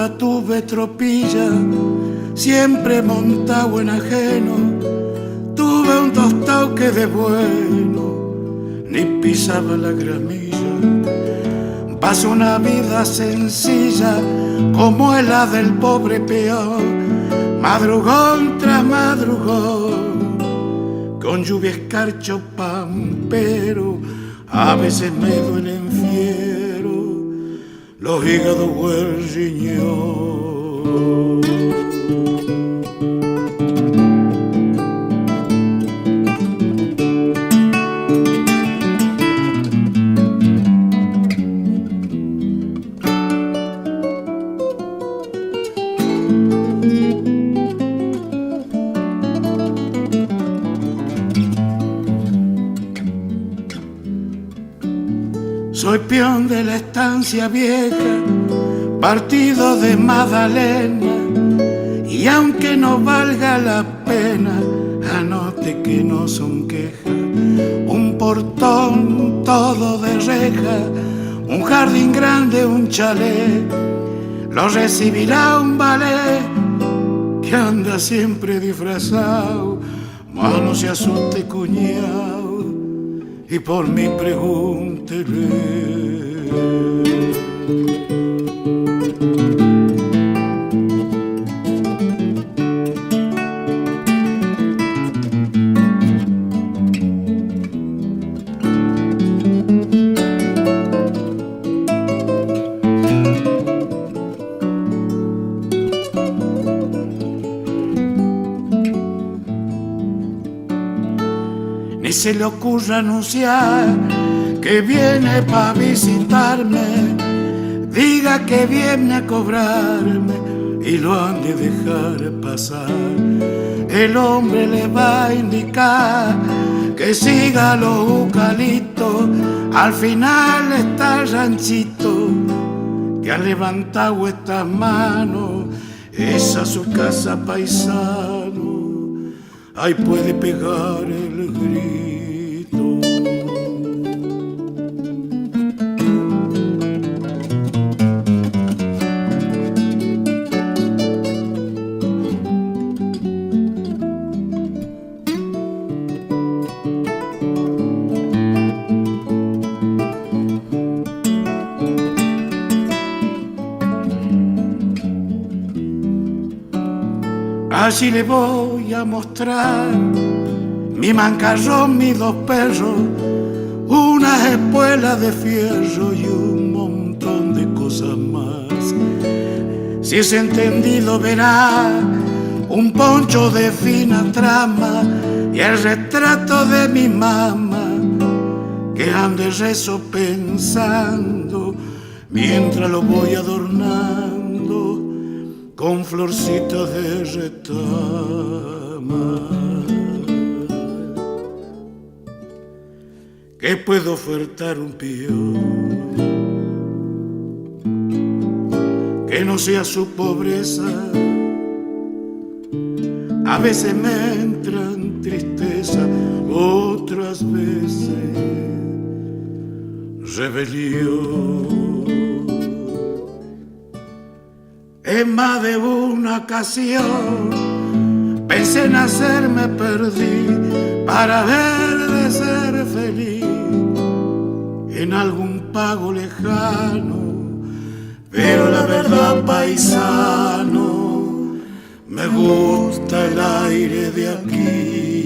nunca tuve tropilla, siempre montado en ajeno. Tuve un tostado que de bueno ni pisaba la gramilla. Paso una vida sencilla como es la del pobre peón, madrugón tras madrugón, con lluvia, escarcha, pampero. A veces me duelen fiero los hígados o el riñón. Soy peón de la estancia vieja, partido de Magdalena, y aunque no valga la pena, anote que no son quejas. Un portón todo de reja, un jardín grande, un chalet, lo recibirá un ballet que anda siempre disfrazado. Mas no se asuste, cuñao, y por mí pregúntele. Ni se le ocurra anunciar que viene pa' visitarme, diga que viene a cobrarme y lo han de dejar pasar. El hombre le va a indicar que siga los eucaliptos, al final está el ranchito que ha levantado estas manos, esa su casa, paisano, ahí puede pegar el grito. Así le voy a mostrar mi mancarrón, mis dos perros, unas espuelas de fierro y un montón de cosas más. Si es entendido verá un poncho de fina trama y el retrato de mi mamá que ande rezo pensando mientras lo voy adornando con florcitas de retama. ¿Qué puedo ofertar un peón que no sea su pobreza? A veces me entran tristeza, otras veces rebelión. En más de una ocasión pensé en hacerme perdí para ver de ser feliz en algún pago lejano, pero la verdad, paisano, me gusta el aire de aquí.